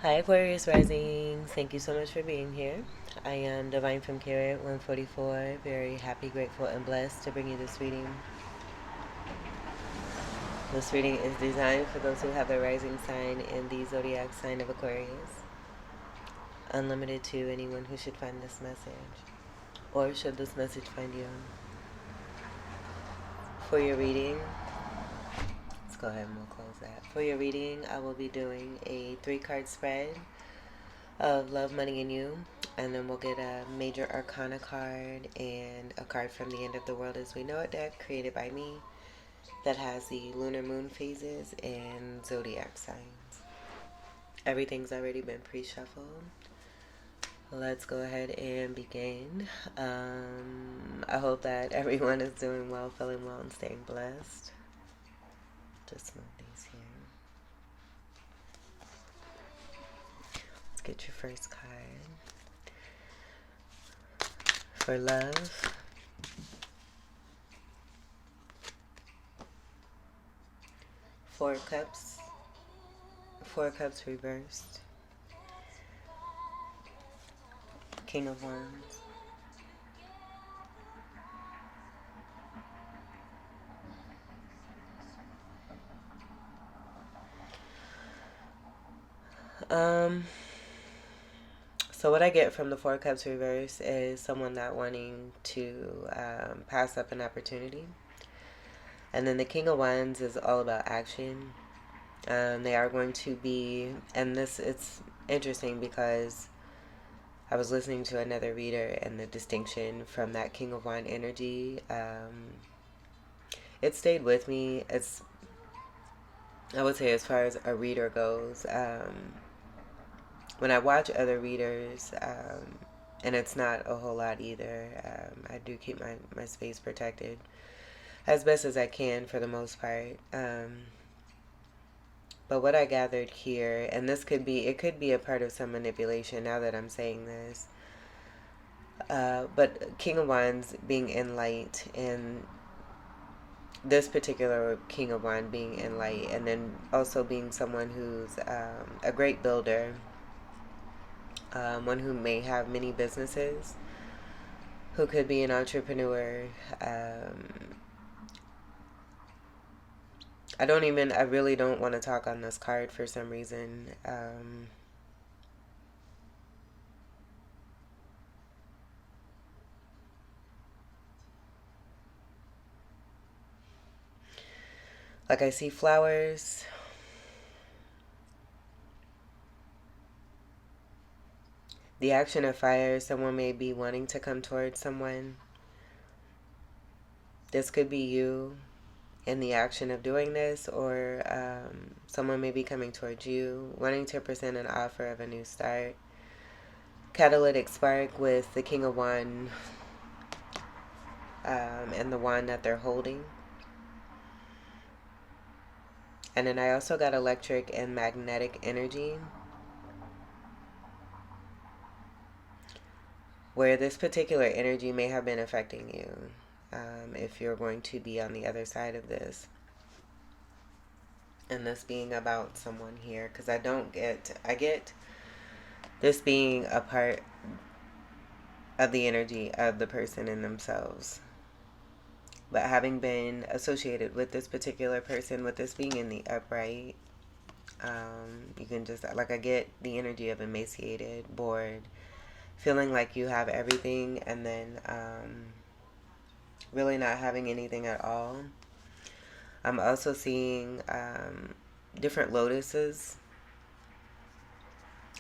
Hi, Aquarius Rising. Thank you so much for being here. I am Divine from Carrot 144. Very happy, grateful, and blessed to bring you this reading. This reading is designed for those who have their rising sign in the zodiac sign of Aquarius. Unlimited to anyone who should find this message, or should this message find you. For your reading, let's go ahead and we'll close that. For your reading, I will be doing a 3-card spread of Love, Money, and You. And then we'll get a major arcana card and a card from the End of the World as We Know It deck created by me that has the lunar moon phases and zodiac signs. Everything's already been pre-shuffled. Let's go ahead and begin. I hope that everyone is doing well, feeling well, and staying blessed. Just move these here. Let's get your first card. For love, 4 cups, 4 cups reversed, King of Wands, so what I get from the 4 cups reverse is someone not wanting to pass up an opportunity. And then the King of Wands is all about action. They are going to be, and it's interesting because I was listening to another reader, and the distinction from that King of Wands energy, it stayed with me. I would say, as far as a reader goes, when I watch other readers, and it's not a whole lot either, I do keep my space protected as best as I can for the most part. But what I gathered here, and it could be a part of some manipulation now that I'm saying this, but King of Wands being in light, and this particular King of Wands being in light, and then also being someone who's a great builder, one who may have many businesses, who could be an entrepreneur. I really don't want to talk on this card for some reason. Like, I see flowers. The action of fire, someone may be wanting to come towards someone. This could be you in the action of doing this, or someone may be coming towards you, wanting to present an offer of a new start. Catalytic spark with the King of Wands and the wand that they're holding. And then I also got electric and magnetic energy, where this particular energy may have been affecting you, if you're going to be on the other side of this. And this being about someone here, because I get this being a part of the energy of the person in themselves. But having been associated with this particular person, with this being in the upright, you can just, like, I get the energy of emaciated, bored, feeling like you have everything, and then really not having anything at all. I'm also seeing different lotuses,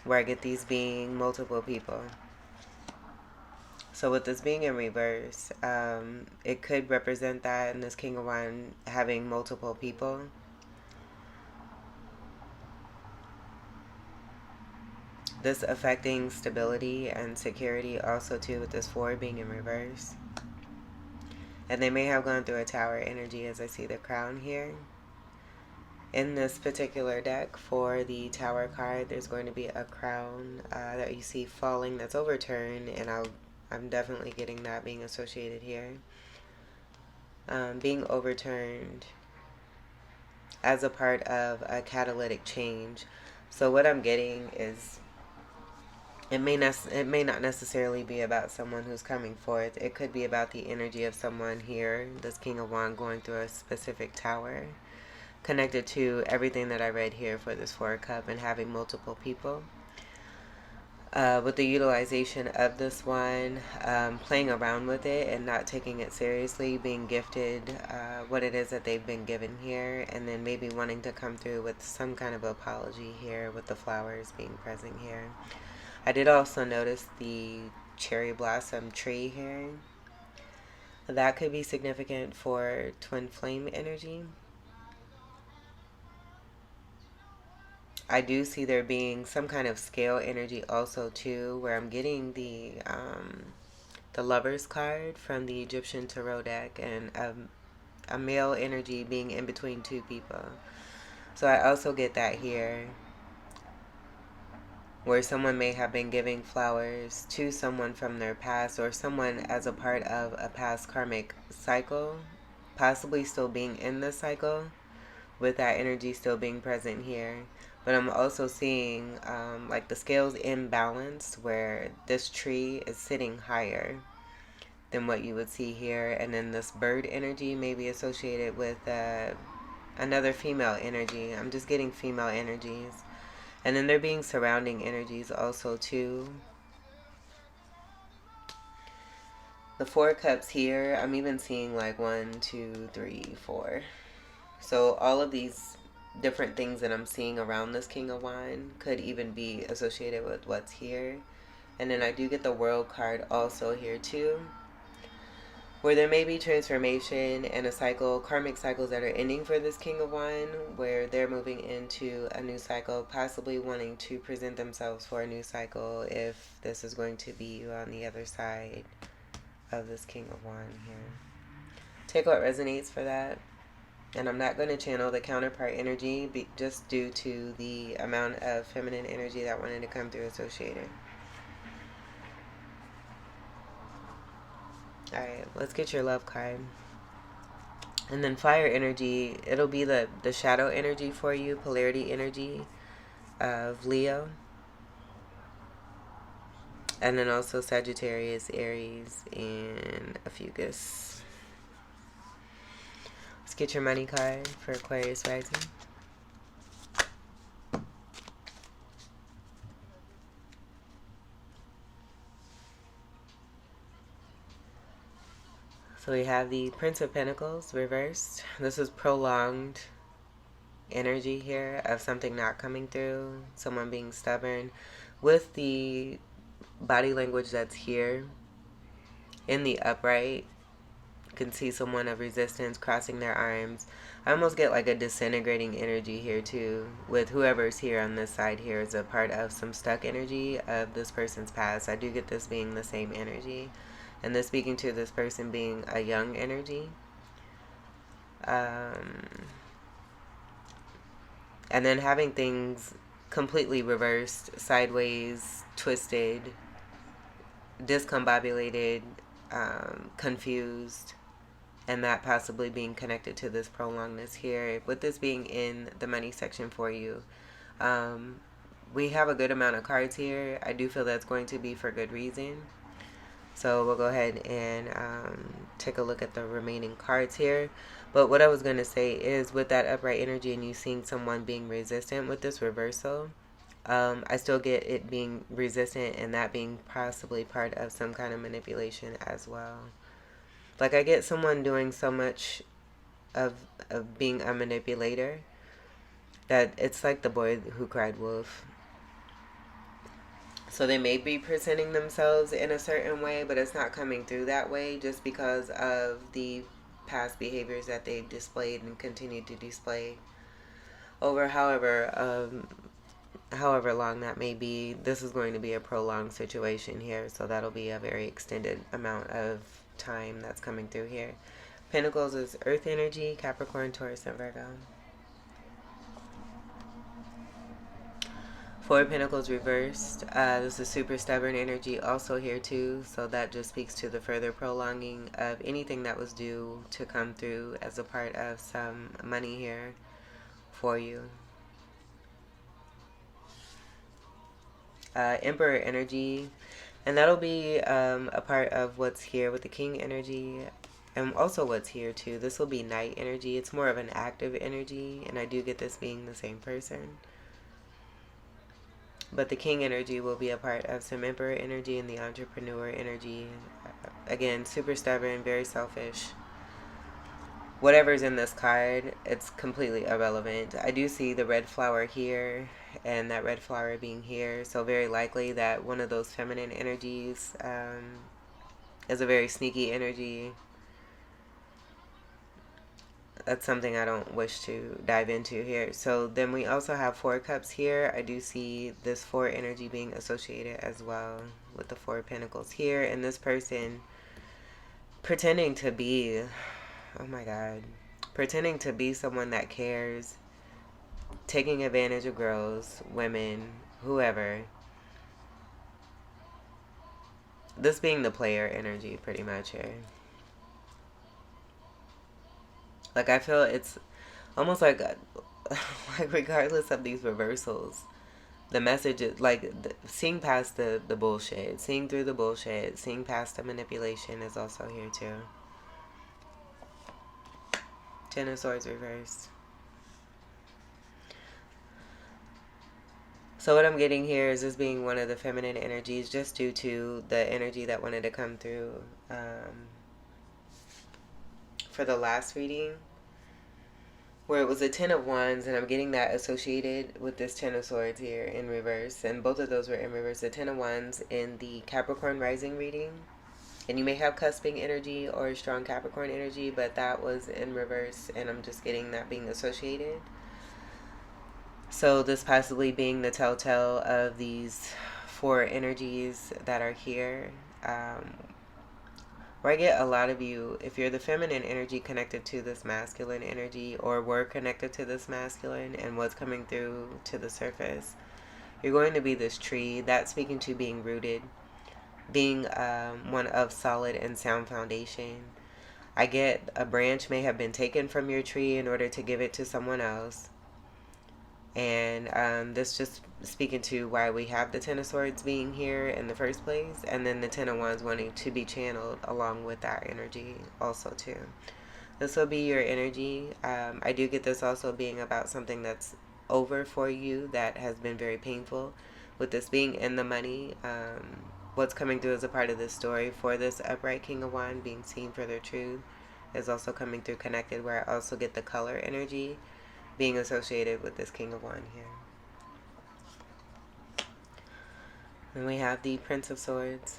where I get these being multiple people. So with this being in reverse, it could represent that, and this King of Wands having multiple people. This affecting stability and security also too, with this 4 being in reverse. And they may have gone through a tower energy, as I see the crown here. In this particular deck, for the tower card, there's going to be a crown that you see falling that's overturned, and I'm definitely getting that being associated here. Being overturned as a part of a catalytic change. So what I'm getting is it may not necessarily be about someone who's coming forth. It could be about the energy of someone here, this King of Wands, going through a specific tower, connected to everything that I read here for this Four of Cups and having multiple people. With the utilization of this one, playing around with it and not taking it seriously, being gifted what it is that they've been given here, and then maybe wanting to come through with some kind of apology here with the flowers being present here. I did also notice the cherry blossom tree here. That could be significant for twin flame energy. I do see there being some kind of scale energy also too, where I'm getting the Lover's card from the Egyptian Tarot deck, and a male energy being in between two people. So I also get that here, where someone may have been giving flowers to someone from their past, or someone as a part of a past karmic cycle, possibly still being in the cycle, with that energy still being present here. But I'm also seeing like the scales imbalanced, where this tree is sitting higher than what you would see here, and then this bird energy may be associated with another female energy. I'm just getting female energies, and then there being surrounding energies also too. The Four of Cups here, I'm even seeing like 1, 2, 3, 4. So all of these different things that I'm seeing around this King of Wands could even be associated with what's here. And then I do get the World card also here too, where there may be transformation and a cycle, karmic cycles that are ending for this King of Wands, where they're moving into a new cycle, possibly wanting to present themselves for a new cycle, if this is going to be you on the other side of this King of Wands here. Take what resonates for that. And I'm not going to channel the counterpart energy just due to the amount of feminine energy that wanted to come through associated. Alright, let's get your love card. And then fire energy, it'll be the shadow energy for you, polarity energy of Leo. And then also Sagittarius, Aries, and a Fugus. Let's get your money card for Aquarius rising. So we have the Prince of Pentacles reversed. This is prolonged energy here of something not coming through, someone being stubborn. With the body language that's here in the upright, you can see someone of resistance crossing their arms. I almost get like a disintegrating energy here too, with whoever's here on this side here is a part of some stuck energy of this person's past. I do get this being the same energy, and this speaking to this person being a young energy. And then having things completely reversed, sideways, twisted, discombobulated, confused, and that possibly being connected to this prolongedness here. With this being in the money section for you, we have a good amount of cards here. I do feel that's going to be for good reason. So we'll go ahead and take a look at the remaining cards here. But what I was going to say is, with that upright energy and you seeing someone being resistant with this reversal, I still get it being resistant, and that being possibly part of some kind of manipulation as well. Like, I get someone doing so much of being a manipulator that it's like the boy who cried wolf. So they may be presenting themselves in a certain way, but it's not coming through that way just because of the past behaviors that they've displayed and continue to display over however long that may be. This is going to be a prolonged situation here, so that'll be a very extended amount of time that's coming through here. Pentacles is earth energy, Capricorn, Taurus, and Virgo. Four of Pentacles reversed. This is super stubborn energy also here too, so that just speaks to the further prolonging of anything that was due to come through as a part of some money here for you. Emperor energy, and that'll be a part of what's here with the King energy, and also what's here too. This will be Knight energy. It's more of an active energy, and I do get this being the same person. But the King energy will be a part of some Emperor energy and the Entrepreneur energy. Again, super stubborn, very selfish. Whatever's in this card, it's completely irrelevant. I do see the red flower here and that red flower being here. So very likely that one of those feminine energies is a very sneaky energy. That's something I don't wish to dive into here. So then we also have 4 cups here. I do see this 4 energy being associated as well with the 4 pentacles here. And this person pretending to be, oh my God, pretending to be someone that cares, taking advantage of girls, women, whoever. This being the player energy pretty much here. Like, I feel it's almost like regardless of these reversals, the message is like seeing past the bullshit, seeing through the bullshit, seeing past the manipulation is also here too. 10 of Swords reversed. So what I'm getting here is this being one of the feminine energies, just due to the energy that wanted to come through for the last reading, where it was a 10 of Wands, and I'm getting that associated with this 10 of Swords here in reverse, and both of those were in reverse. The 10 of Wands in the Capricorn rising reading, and you may have cusping energy or strong Capricorn energy, but that was in reverse, and I'm just getting that being associated. So this possibly being the telltale of these 4 energies that are here. Where I get a lot of you, if you're the feminine energy connected to this masculine energy, or were connected to this masculine and what's coming through to the surface, you're going to be this tree. That's speaking to being rooted, being one of solid and sound foundation. I get a branch may have been taken from your tree in order to give it to someone else. And this just speaking to why we have the 10 of Swords being here in the first place, and then the 10 of Wands wanting to be channeled along with that energy also too. This will be your energy. I do get this also being about something that's over for you that has been very painful. With this being in the money, what's coming through as a part of this story for this upright King of Wands being seen for their truth is also coming through connected, where I also get the color energy being associated with this King of Wands here. And we have the Prince of Swords.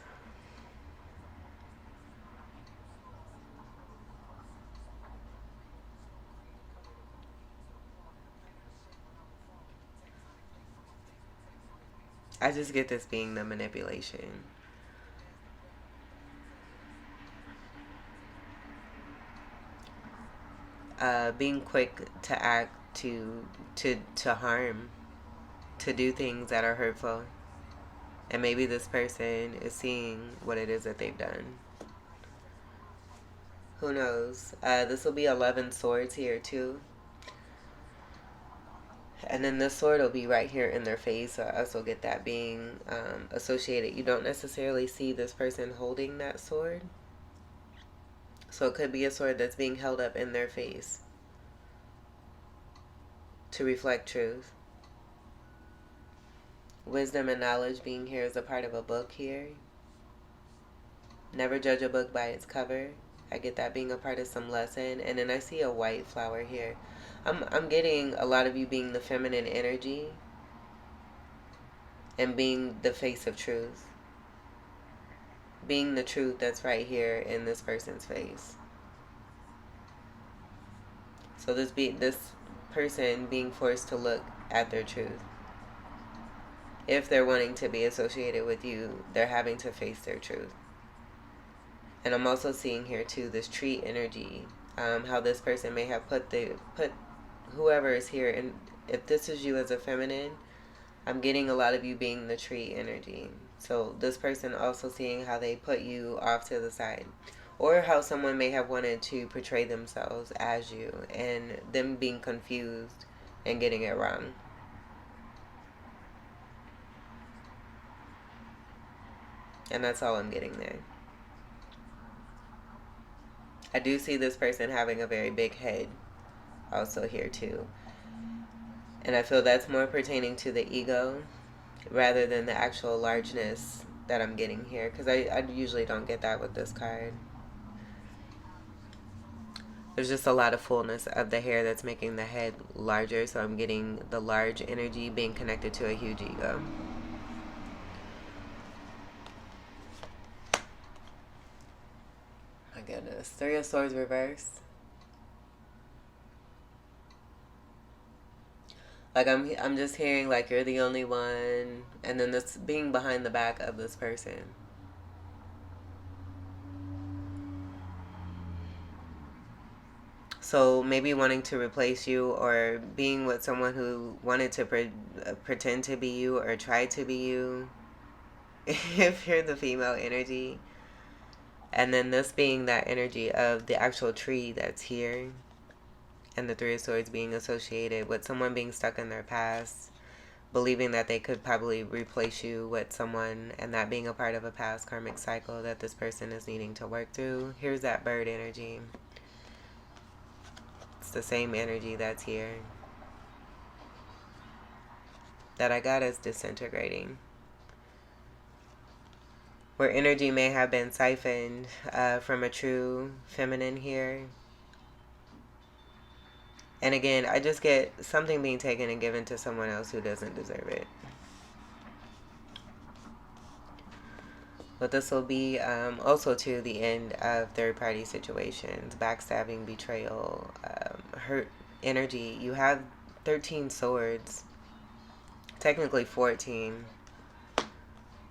I just get this being the manipulation. Being quick to act, to harm, to do things that are hurtful. And maybe this person is seeing what it is that they've done. Who knows? This will be 11 swords here too. And then this sword will be right here in their face. So I also get that being associated. You don't necessarily see this person holding that sword. So it could be a sword that's being held up in their face to reflect truth. Wisdom and knowledge being here is a part of a book here. Never judge a book by its cover. I get that being a part of some lesson. And then I see a white flower here. I'm getting a lot of you being the feminine energy and being the face of truth. Being the truth that's right here in this person's face. So this person being forced to look at their truth. If they're wanting to be associated with you, they're having to face their truth. And I'm also seeing here too this tree energy, how this person may have put whoever is here, and if this is you as a feminine, I'm getting a lot of you being the tree energy. So this person also seeing how they put you off to the side, or how someone may have wanted to portray themselves as you and them being confused and getting it wrong. And that's all I'm getting there. I do see this person having a very big head also here too. And I feel that's more pertaining to the ego rather than the actual largeness that I'm getting here. Because I usually don't get that with this card. There's just a lot of fullness of the hair that's making the head larger. So I'm getting the large energy being connected to a huge ego. My goodness. Three of Swords reversed. Like I'm just hearing like you're the only one, and then this being behind the back of this person. So maybe wanting to replace you or being with someone who wanted to pretend to be you or try to be you. If you're the female energy. And then this being that energy of the actual tree that's here. And the Three of Swords being associated with someone being stuck in their past. Believing that they could probably replace you with someone, and that being a part of a past karmic cycle that this person is needing to work through. Here's that bird energy. It's the same energy that's here that I got as disintegrating. Where energy may have been siphoned from a true feminine here. And again, I just get something being taken and given to someone else who doesn't deserve it. But this will be also to the end of third-party situations, backstabbing, betrayal, hurt energy. You have 13 swords, technically 14.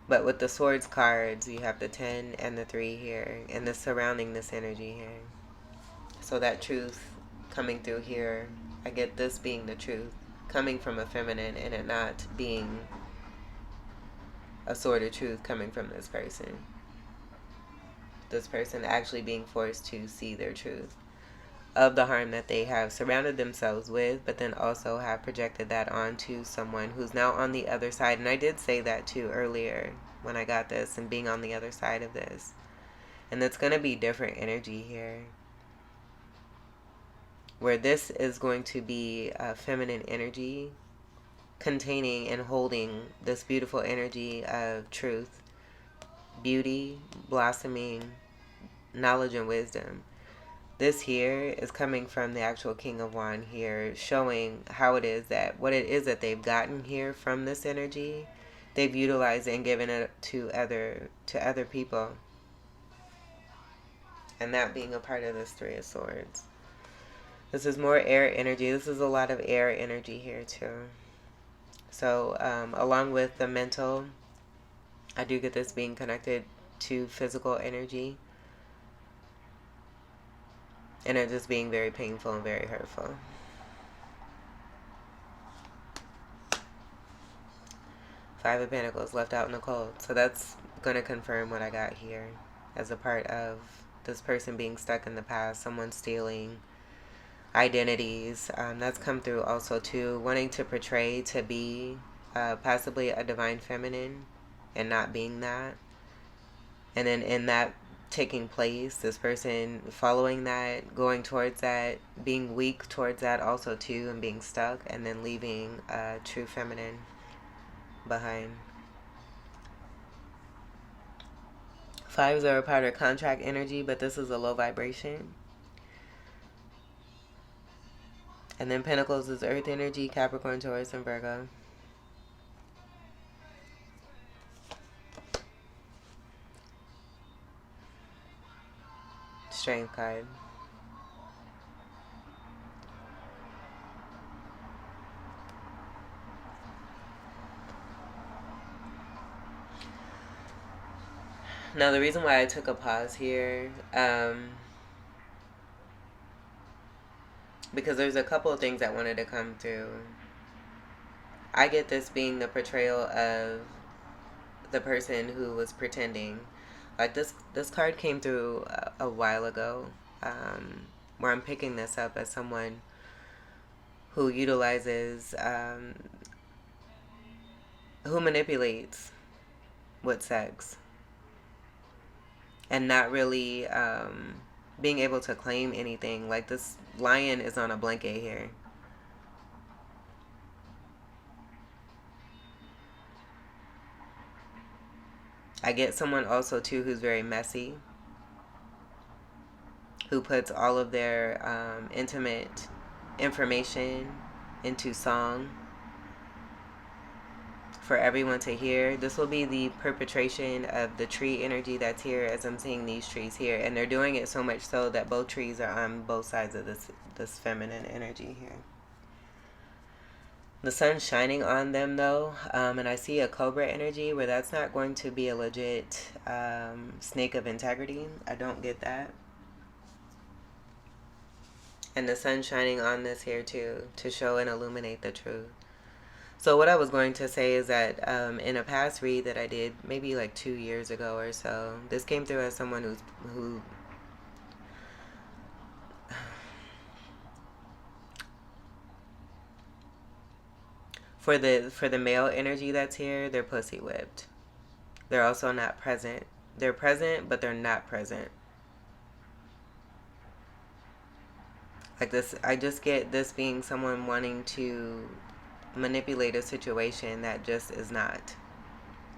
But with the swords cards, you have the 10 and the 3 here, and the surrounding this energy here. So that truth coming through here, I get this being the truth, coming from a feminine and it not being a sword of truth coming from this person. This person actually being forced to see their truth of the harm that they have surrounded themselves with, but then also have projected that onto someone who's now on the other side. And I did say that too earlier when I got this, and being on the other side of this. And it's going to be different energy here, where this is going to be a feminine energy containing and holding this beautiful energy of truth, beauty, blossoming, knowledge, and wisdom. This here is coming from the actual King of Wands here, showing how it is that what it is that they've gotten here from this energy, they've utilized and given it to other people. And that being a part of this Three of Swords. This is more air energy. This is a lot of air energy here too. So along with the mental, I do get this being connected to physical energy. And it just being very painful and very hurtful. Five of Pentacles left out in the cold. So that's going to confirm what I got here as a part of this person being stuck in the past. Someone stealing identities. That's come through also too. Wanting to portray to be possibly a divine feminine and not being that. And then in that taking place, this person following that, going towards that, being weak towards that also too, and being stuck, and then leaving a true feminine behind. Fives are a part of contract energy, but this is a low vibration. And then Pentacles is earth energy, Capricorn, Taurus, and Virgo. Strength card. Now the reason why I took a pause here, because there's a couple of things that wanted to come through. I get this being the portrayal of the person who was pretending. Like this card came through a while ago, where I'm picking this up as someone who utilizes, who manipulates with sex. and not really being able to claim anything. Like this lion is on a blanket here. I get someone also too who's very messy, who puts all of their intimate information into song for everyone to hear. This will be the perpetration of the tree energy that's here, as I'm seeing these trees here, and they're doing it so much so that both trees are on both sides of this feminine energy here. The sun's shining on them though, and I see a cobra energy where that's not going to be a legit snake of integrity. I don't get that. And the sun shining on this here too, to show and illuminate the truth. So what I was going to say is that in a past read that I did maybe like 2 years ago or so, this came through as someone who for the male energy that's here, they're pussy whipped. They're also not present. They're present, but they're not present. Like this, I just get this being someone wanting to manipulate a situation that just is not.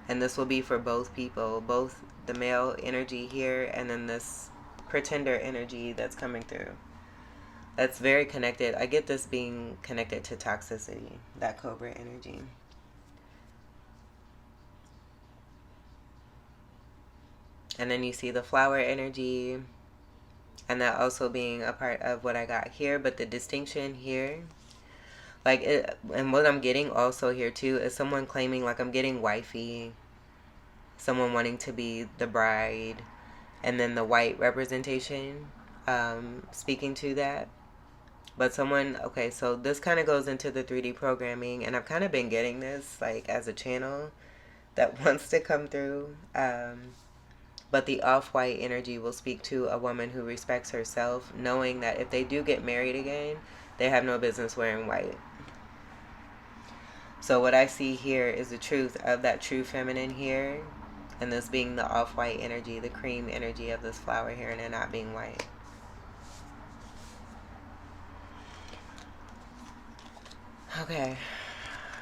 And this will be for both people, both the male energy here and then this pretender energy that's coming through. That's very connected. I get this being connected to toxicity, that cobra energy. And then you see the flower energy, and that also being a part of what I got here. But the distinction here, like it, and what I'm getting also here too is someone claiming, like I'm getting wifey, someone wanting to be the bride, and then the white representation speaking to that. But someone, okay, so this kind of goes into the 3D programming, and I've kind of been getting this like as a channel that wants to come through. But the off-white energy will speak to a woman who respects herself, knowing that if they do get married again, they have no business wearing white. So what I see here is the truth of that true feminine here, and this being the off-white energy, the cream energy of this flower here, and it not being white. Okay,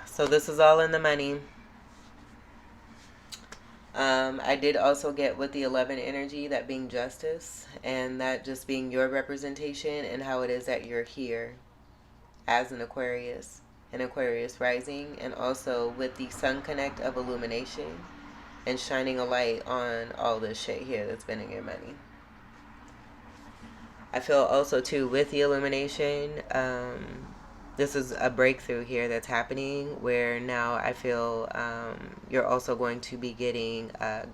so this is all in the money. I did also get with the 11 energy, that being justice, and that just being your representation and how it is that you're here as an Aquarius rising, and also with the sun connect of illumination and shining a light on all this shit here that's been in your money. I feel also too with the illumination, this is a breakthrough here that's happening where now I feel you're also going to be getting a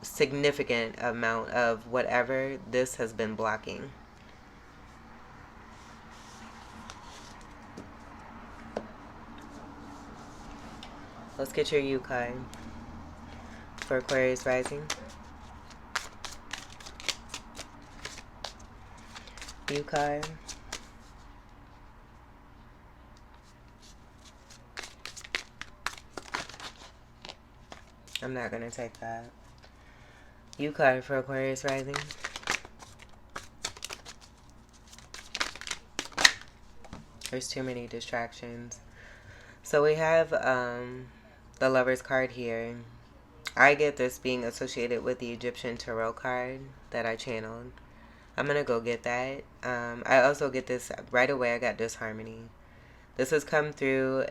significant amount of whatever this has been blocking. Let's get your Yukai for Aquarius rising. Yukai. I'm not going to take that. Yukai for Aquarius rising. There's too many distractions. So we have the Lover's card here. I get this being associated with the Egyptian Tarot card that I channeled. I'm going to go get that. I also get this right away. I got disharmony. This has come through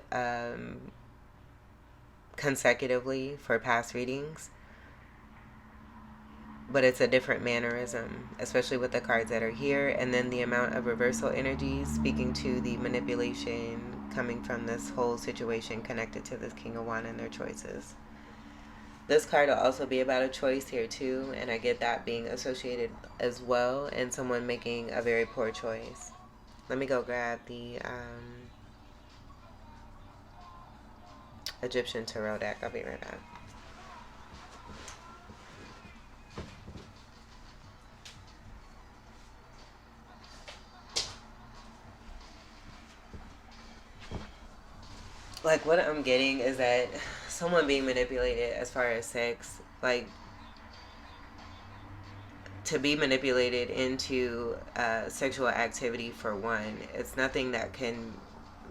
consecutively for past readings, but it's a different mannerism, especially with the cards that are here, and then the amount of reversal energies speaking to the manipulation coming from this whole situation connected to this King of Wands and their choices. This card will also be about a choice here too, and I get that being associated as well, and someone making a very poor choice. Let me go grab the Egyptian Tarot deck. I'll be right back. Like, what I'm getting is that someone being manipulated as far as sex, like, to be manipulated into sexual activity, for one, it's nothing that can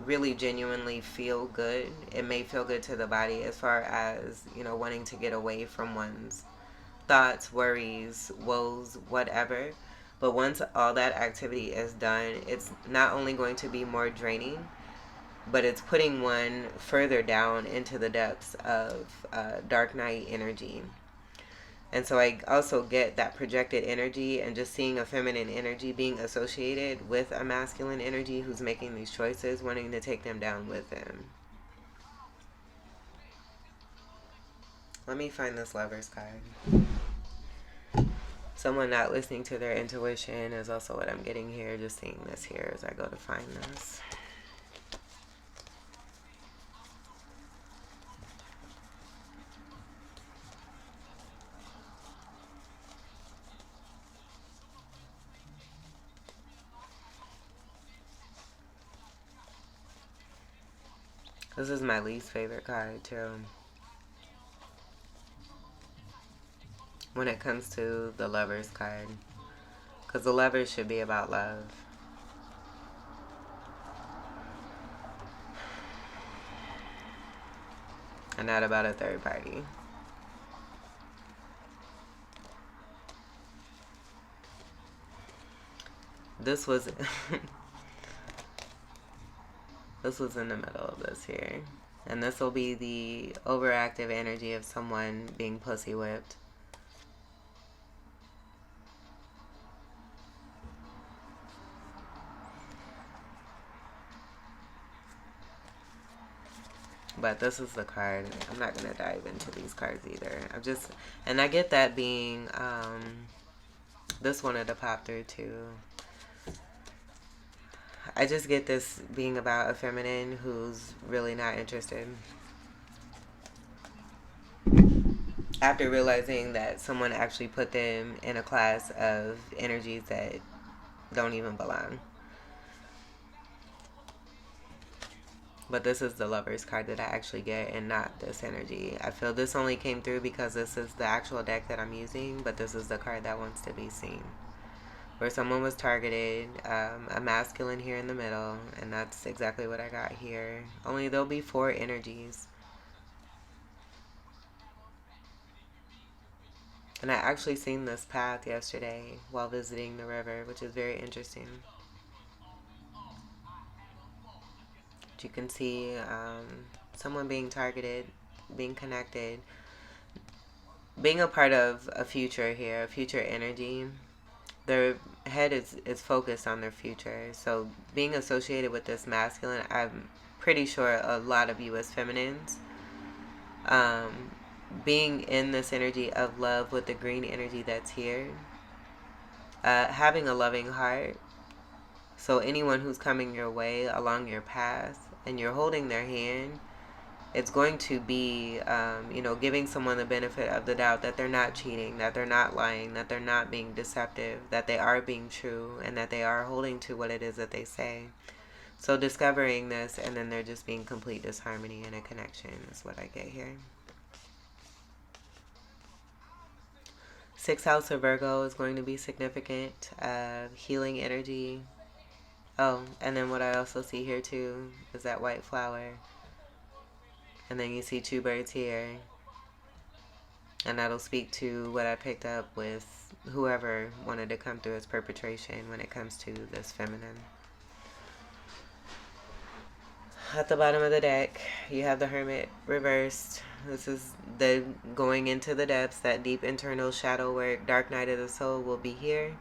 really genuinely feel good. It may feel good to the body as far as, wanting to get away from one's thoughts, worries, woes, whatever. But once all that activity is done, it's not only going to be more draining, but it's putting one further down into the depths of dark night energy. And so I also get that projected energy, and just seeing a feminine energy being associated with a masculine energy who's making these choices, wanting to take them down with him. Let me find this Lover's card. Someone not listening to their intuition is also what I'm getting here, just seeing this here as I go to find this. This is my least favorite card, too. When it comes to the Lover's card. Because the Lovers should be about love. And not about a third party. This was... This was in the middle of this here. And this will be the overactive energy of someone being pussy whipped. But this is the card. I'm not going to dive into these cards either. And I get that being, this wanted to pop through too. I just get this being about a feminine who's really not interested. After realizing that someone actually put them in a class of energies that don't even belong. But this is the Lover's card that I actually get, and not this energy. I feel this only came through because this is the actual deck that I'm using, but this is the card that wants to be seen. Where someone was targeted, a masculine here in the middle, and that's exactly what I got here. Only there'll be 4 energies. And I actually seen this path yesterday while visiting the river, which is very interesting. You can see someone being targeted, being connected, being a part of a future here, a future energy. Their head is focused on their future. So being associated with this masculine, I'm pretty sure a lot of you as feminines, being in this energy of love with the green energy that's here, having a loving heart. So anyone who's coming your way along your path and you're holding their hand, it's going to be, giving someone the benefit of the doubt that they're not cheating, that they're not lying, that they're not being deceptive, that they are being true, and that they are holding to what it is that they say. So discovering this, and then there just being complete disharmony and a connection is what I get here. 6th house of Virgo is going to be significant. Healing energy. Oh, and then what I also see here too is that white flower. And then you see 2 birds here. And that'll speak to what I picked up with whoever wanted to come through as perpetration when it comes to this feminine. At the bottom of the deck, you have the Hermit reversed. This is the going into the depths, that deep internal shadow work. Dark night of the soul will be here.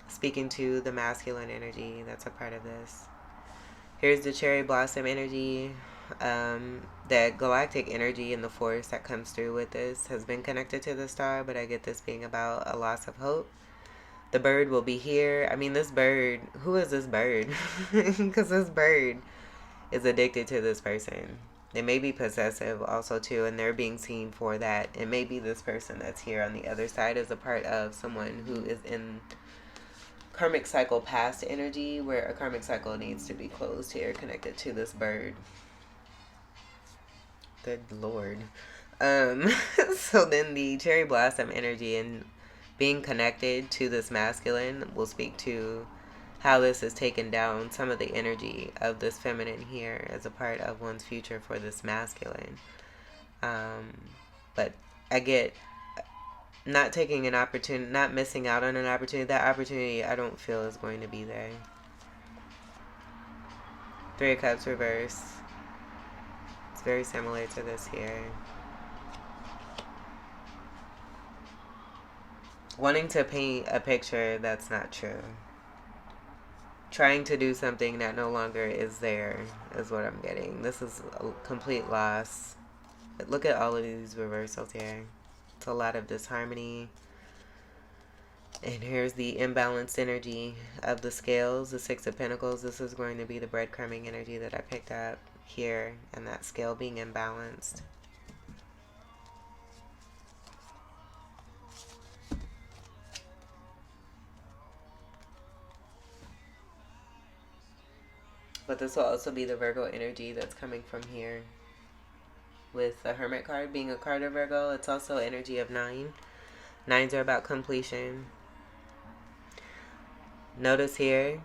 Speaking to the masculine energy that's a part of this. Here's the cherry blossom energy. That galactic energy and the force that comes through with this has been connected to the star, but I get this being about a loss of hope. The bird will be here. I mean, this bird, who is this bird? Because this bird is addicted to this person. They may be possessive also too, and they're being seen for that. It may be this person that's here on the other side as a part of someone who is in karmic cycle past energy, where a karmic cycle needs to be closed here, connected to this bird. Good Lord. So then the cherry blossom energy, and being connected to this masculine will speak to how this is taken down some of the energy of this feminine here as a part of one's future for this masculine. But I get not taking an opportunity, not missing out on an opportunity. That opportunity I don't feel is going to be there. Three of Cups reverse. It's very similar to this here. Wanting to paint a picture that's not true. Trying to do something that no longer is there is what I'm getting. This is a complete loss. But look at all of these reversals here. It's a lot of disharmony. And here's the imbalanced energy of the scales, the Six of Pentacles. This is going to be the breadcrumbing energy that I picked up here, and that scale being imbalanced. But this will also be the Virgo energy that's coming from here. With the Hermit card being a card of Virgo, it's also energy of 9. 9s are about completion. Notice here,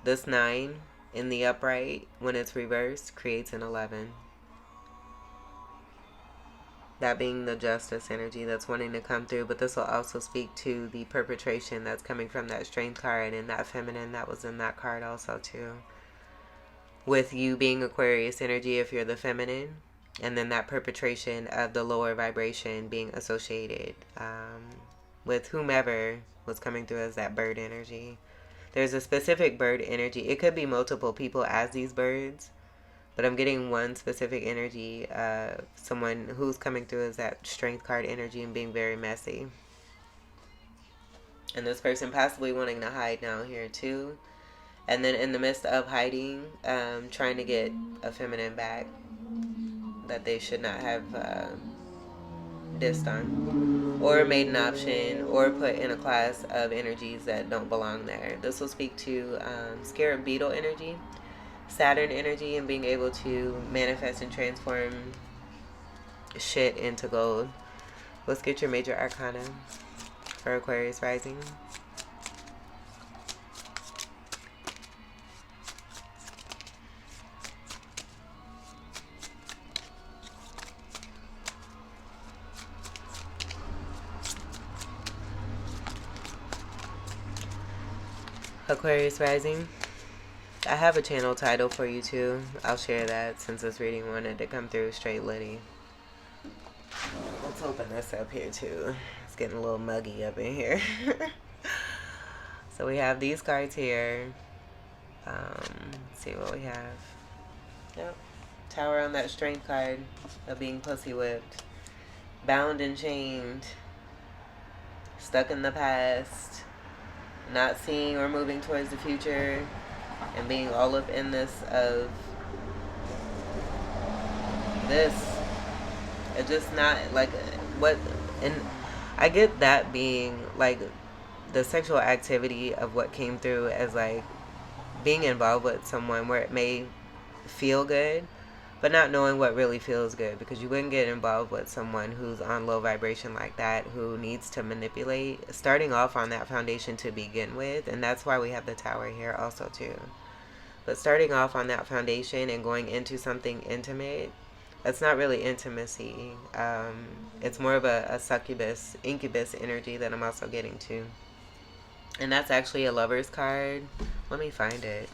this 9 in the upright, when it's reversed, creates an 11. That being the Justice energy that's wanting to come through. But this will also speak to the perpetration that's coming from that Strength card and that Feminine that was in that card also too. With you being Aquarius energy if you're the feminine, and then that perpetration of the lower vibration being associated with whomever was coming through as that bird energy. There's a specific bird energy. It could be multiple people as these birds, but I'm getting one specific energy, someone who's coming through as that Strength card energy and being very messy. And this person possibly wanting to hide now here too. And then in the midst of hiding, trying to get a feminine back that they should not have dissed on, or made an option, or put in a class of energies that don't belong there. This will speak to Scarab Beetle energy, Saturn energy, and being able to manifest and transform shit into gold. Let's get your major arcana for Aquarius rising. Aquarius rising. I have a channel title for you too. I'll share that since this reading wanted to come through straight litty. Let's open this up here too. It's getting a little muggy up in here. So we have these cards here. Let's see what we have. Yep. Tower on that Strength card of being pussy whipped. Bound and chained. Stuck in the past. Not seeing or moving towards the future, and being all up in this of this. It's just not like what, and I get that being like the sexual activity of what came through as like being involved with someone where it may feel good, but not knowing what really feels good, because you wouldn't get involved with someone who's on low vibration like that, who needs to manipulate, starting off on that foundation to begin with. And that's why we have the Tower here also too. But starting off on that foundation and going into something intimate, that's not really intimacy. It's more of a succubus, incubus energy that I'm also getting to. And that's actually a Lover's card. Let me find it.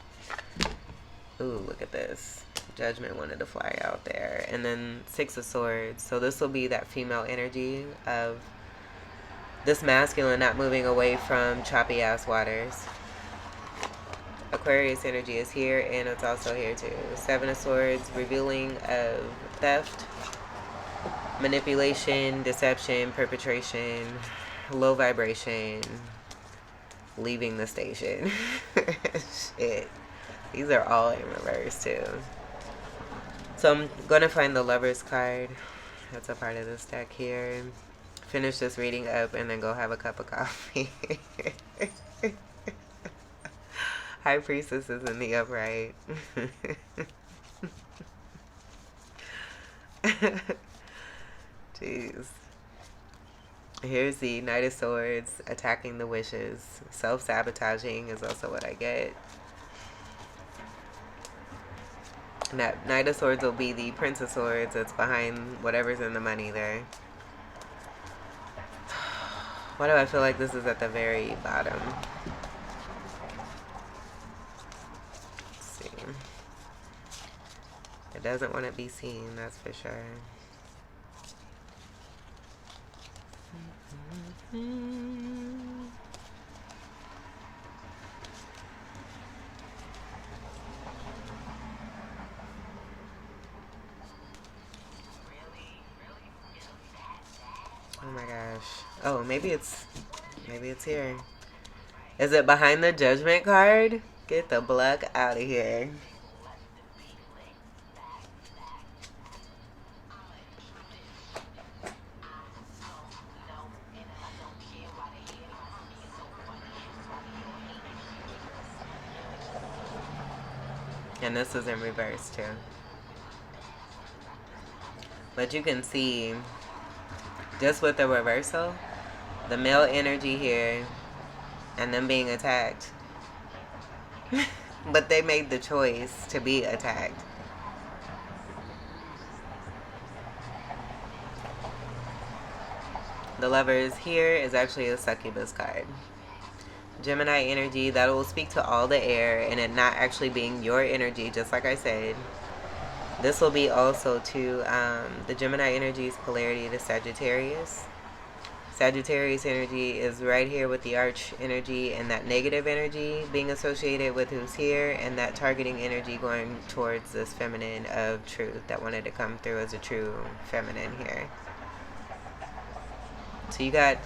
Ooh, look at this. Judgment wanted to fly out there. And then Six of Swords. So this will be that female energy of this masculine not moving away from choppy ass waters. Aquarius energy is here, and it's also here too. Seven of Swords, revealing of theft, manipulation, deception, perpetration, low vibration, leaving the station. Shit. These are all in reverse too. So I'm going to find the Lover's card. That's a part of this deck here. Finish this reading up and then go have a cup of coffee. High Priestess is in the upright. Jeez. Here's the Knight of Swords attacking the wishes. Self-sabotaging is also what I get. And that Knight of Swords will be the Prince of Swords that's behind whatever's in the money there. Why do I feel like this is at the very bottom? Let's see. It doesn't want to be seen, that's for sure. Oh my gosh. Oh, maybe it's here. Is it behind the Judgment card? Get the block out of here. And this is in reverse too. But you can see, just with the reversal, the male energy here and them being attacked. But they made the choice to be attacked. The Lovers here is actually a succubus card. Gemini energy, that will speak to all the air and it not actually being your energy, just like I said. This will be also to the Gemini energy's polarity to Sagittarius. Sagittarius energy is right here with the Arch energy and that negative energy being associated with who's here, and that targeting energy going towards this feminine of truth that wanted to come through as a true feminine here. So you got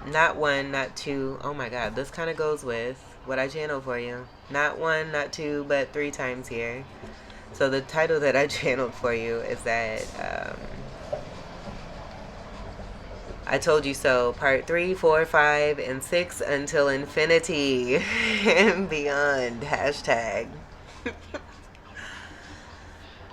not one, not two. Oh my God, this kind of goes with what I channeled for you. Not one, not two, but 3 times here. So the title that I channeled for you is that I Told You So, part 3, 4, 5, and 6 until infinity and beyond. Hashtag.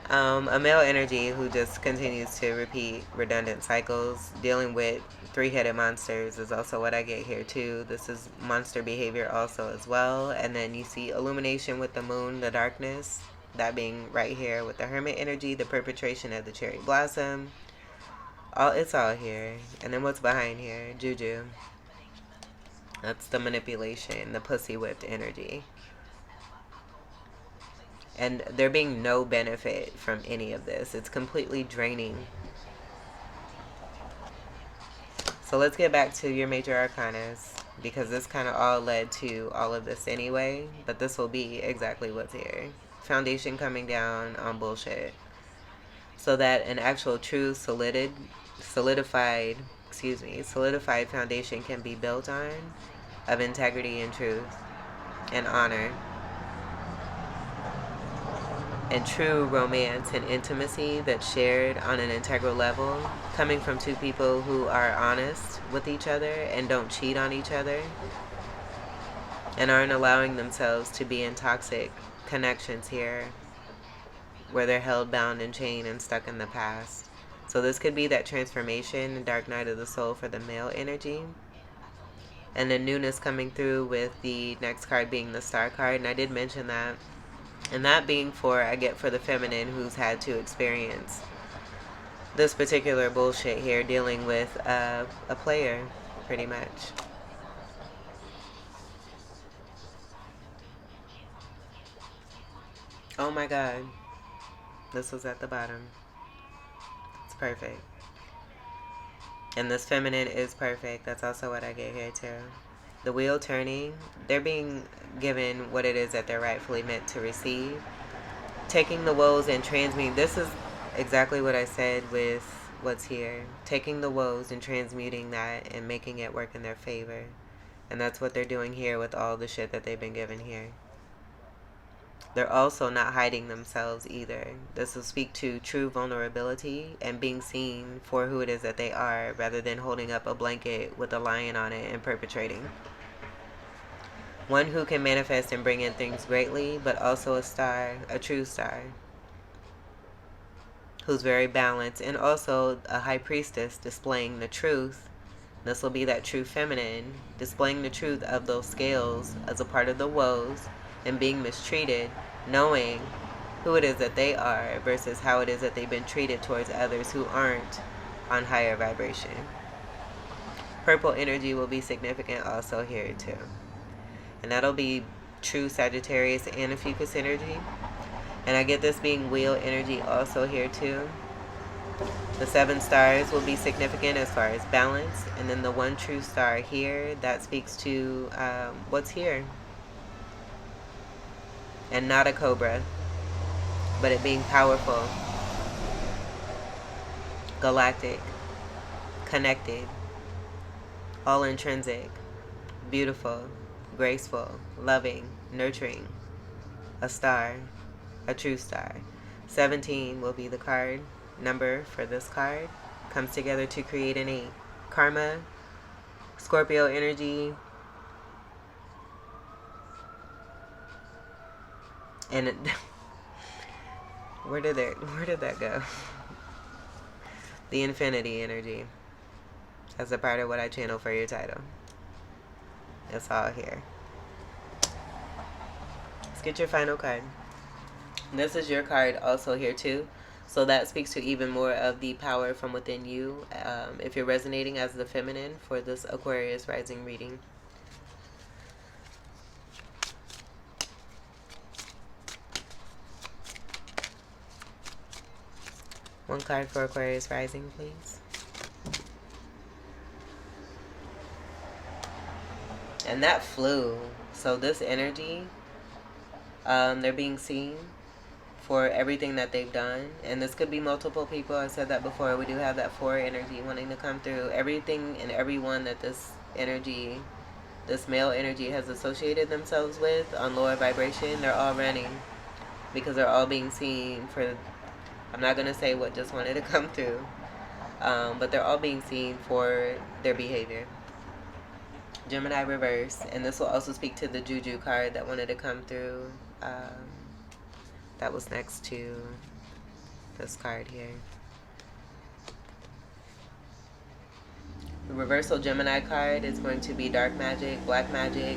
A male energy who just continues to repeat redundant cycles. Dealing with 3-headed monsters is also what I get here too. This is monster behavior also as well. And then you see illumination with the moon, the darkness. That being right here with the Hermit energy, the perpetration of the cherry blossom. It's all here. And then what's behind here? Juju. That's the manipulation, the pussy whipped energy. And there being no benefit from any of this. It's completely draining. So let's get back to your major arcanas, because this kind of all led to all of this anyway. But this will be exactly what's here. Foundation coming down on bullshit. So that an actual true solidified foundation can be built on, of integrity and truth and honor and true romance and intimacy that's shared on an integral level, coming from 2 people who are honest with each other and don't cheat on each other and aren't allowing themselves to be in toxic connections here where they're held bound and chained and stuck in the past. So this could be that transformation, the dark night of the soul for the male energy. And the newness coming through with the next card being the Star card. And I did mention that. And that being for the feminine who's had to experience this particular bullshit here, dealing with a player, pretty much. Oh my God. This was at the bottom. It's perfect. And this feminine is perfect. That's also what I get here too. The wheel turning. They're being given what it is that they're rightfully meant to receive. Taking the woes and transmuting. This is exactly what I said with what's here. Taking the woes and transmuting that and making it work in their favor. And that's what they're doing here with all the shit that they've been given here. They're also not hiding themselves either. This will speak to true vulnerability and being seen for who it is that they are, rather than holding up a blanket with a lion on it and perpetrating. One who can manifest and bring in things greatly, but also a star, a true star, who's very balanced, and also a high priestess displaying the truth This will be that true feminine, displaying the truth of those scales as a part of the woes and being mistreated, knowing who it is that they are versus how it is that they've been treated towards others who aren't on higher vibration. Purple energy will be significant also here too. And that'll be true Sagittarius and Ophiuchus energy. And I get this being wheel energy also here too. The 7 stars will be significant as far as balance. And then the 1 true star here, that speaks to what's here. And not a cobra, but it being powerful, galactic, connected, all intrinsic, beautiful, graceful, loving, nurturing, a star, a true star. 17 will be the card number for this card. Comes together to create an 8. Karma, Scorpio energy, and it, where did that go? The infinity energy. As a part of what I channel for your title. It's all here. Let's get your final card. This is your card also here too. So that speaks to even more of the power from within you. If you're resonating as the feminine for this Aquarius rising reading. One card for Aquarius rising, please. And that flew. So this energy, they're being seen for everything that they've done. And this could be multiple people. I said that before. We do have that 4 energy wanting to come through. Everything and everyone that this energy, this male energy has associated themselves with on lower vibration, they're all running. Because they're all being seen for, I'm not going to say what just wanted to come through. But they're all being seen for their behavior. Gemini reverse, and this will also speak to the Juju card that wanted to come through. That was next to this card here. The reversal Gemini card is going to be dark magic, black magic.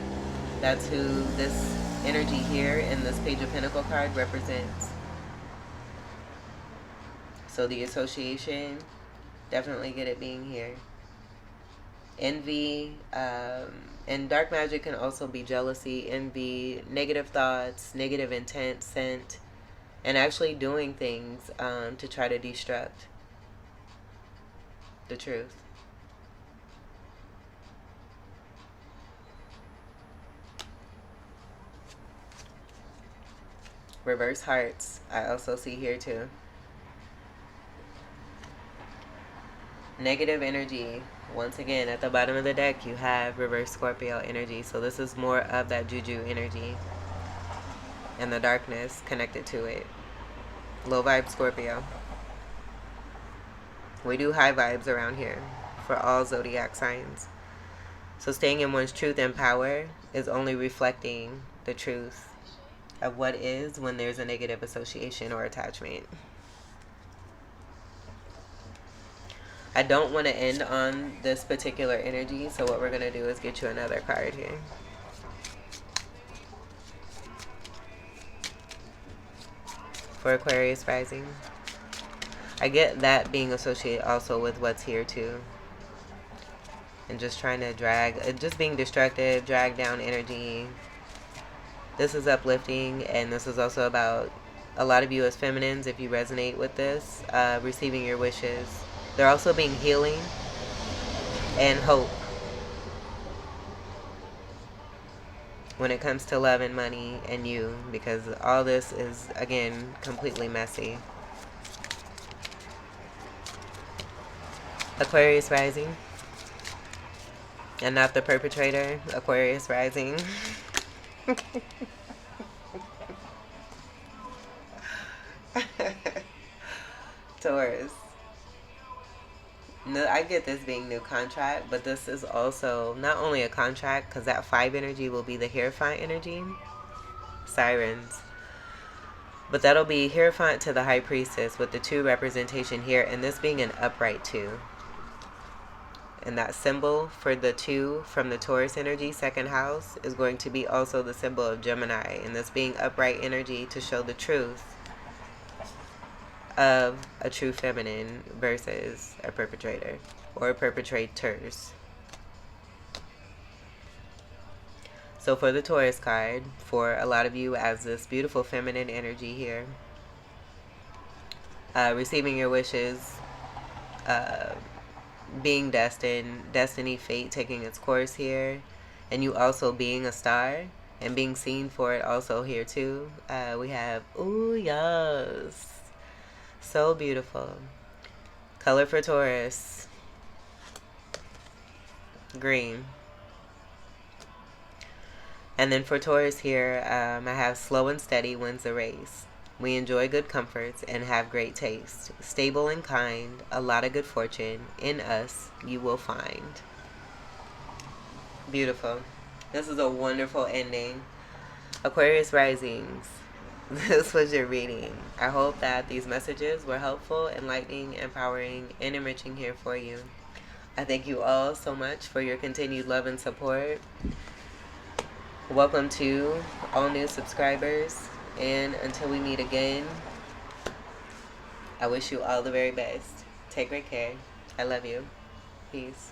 That's who this energy here in this Page of Pentacle card represents. So the association, definitely get it being here. Envy, and dark magic can also be jealousy, envy, negative thoughts, negative intent, scent, and actually doing things to try to destruct the truth. Reverse hearts, I also see here too. Negative energy. Once again, at the bottom of the deck, you have reverse Scorpio energy. So this is more of that Juju energy and the darkness connected to it. Low vibe Scorpio. We do high vibes around here for all zodiac signs. So staying in one's truth and power is only reflecting the truth of what is when there's a negative association or attachment. I don't want to end on this particular energy, so what we're going to do is get you another card here. For Aquarius rising. I get that being associated also with what's here too. And just trying to drag, just being destructive, drag down energy. This is uplifting, and this is also about a lot of you as feminines, if you resonate with this, receiving your wishes. They're also being healing and hope when it comes to love and money and you, because all this is, again, completely messy. Aquarius rising, and not the perpetrator. Aquarius rising. Taurus. No, I get this being new contract, but this is also not only a contract, because that 5 energy will be the Hierophant energy. Sirens. But that'll be Hierophant to the High Priestess with the 2 representation here, and this being an upright 2. And that symbol for the 2 from the Taurus energy, second house, is going to be also the symbol of Gemini. And this being upright energy to show the truth of a true feminine versus a perpetrator or perpetrators. So for the Taurus card, for a lot of you as this beautiful feminine energy here, receiving your wishes, being destined, destiny, fate taking its course here, and you also being a star and being seen for it also here too. We have, ooh, yes. So beautiful. Color for Taurus, green. And then for Taurus here, I have slow and steady wins the race. We enjoy good comforts and have great taste. Stable and kind, a lot of good fortune. In us, you will find. Beautiful. This is a wonderful ending. Aquarius risings. This was your reading. I hope that these messages were helpful, enlightening, empowering, and enriching here for you. I thank you all so much for your continued love and support. Welcome to all new subscribers. And until we meet again, I wish you all the very best. Take great care. I love you. Peace.